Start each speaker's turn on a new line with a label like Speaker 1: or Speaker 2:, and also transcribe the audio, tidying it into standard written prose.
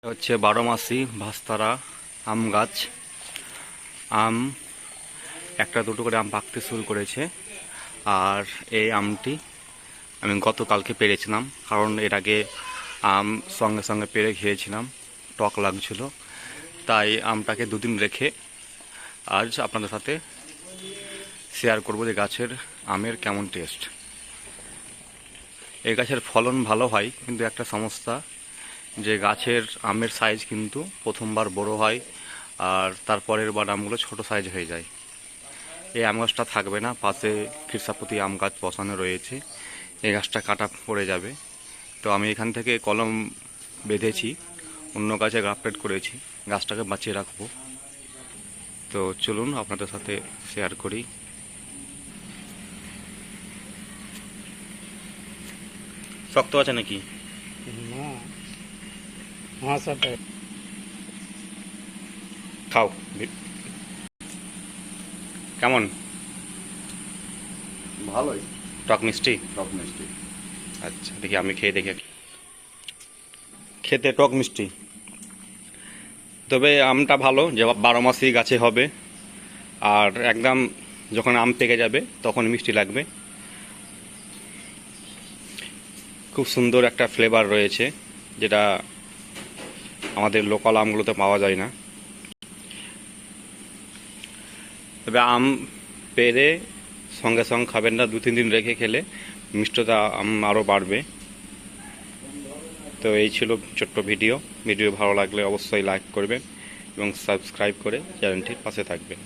Speaker 1: হচ্ছে 12 মাসি ভাস্তারা আম গাছ। আম একটা দুটো করে আম পাকতে শুরু করেছে। আর এই আমটি আমি গতকালকে পেরেছিলাম, কারণ এর আগে আম সঙ্গে সঙ্গে পেরে খেয়েছিলাম, টক লাগছিল। তাই আমটাকে দুদিন রেখে আজ আপনাদের সাথে শেয়ার করব যে গাছের আমের কেমন টেস্ট। এই গাছের ফলন ভালো হয়, কিন্তু একটা সমস্যা যে গাছের আমের সাইজ কিন্তু প্রথমবার বড় হয় আর তারপরের বার আমগুলো ছোট সাইজ হয়ে যায়। এই আম গাছটা থাকবে না, পাশে খিরসাপতি আম গাছ বসানো রয়েছে, এই গাছটা কাটা পড়ে যাবে। তো আমি এখান থেকে কলম বেঁধেছি, অন্য গাছে গ্রাফটেড করেছি, গাছটাকে বাঁচিয়ে রাখবো। তো চলুন আপনাদের সাথে শেয়ার করি। শক্ত আছে নাকি?
Speaker 2: না, হাসাটাই
Speaker 1: খাও। কেমন?
Speaker 3: ভালোই,
Speaker 1: টক মিষ্টি?
Speaker 3: টক মিষ্টি।
Speaker 1: আচ্ছা, দেখি আমি খেয়ে দেখি। খেতে টক মিষ্টি, তবে আমটা ভালো যে 12 মাসি গাছে হবে। আর একদম যখন আম পেকে যাবে তখন মিষ্টি লাগবে। খুব সুন্দর একটা ফ্লেভার রয়েছে, যেটা আমাদের লোকাল আমগুলোতে পাওয়া যায় না। তবে আম পেরে সঙ্গে সঙ্গে খাবেন না, 2-3 দিন রেখে খেলে মিষ্টতা আম আরও বাড়বে। তো এই ছিল ছোট্ট ভিডিও ভালো লাগলে অবশ্যই লাইক করবেন এবং সাবস্ক্রাইব করে চ্যানেলটির পাশে থাকবেন।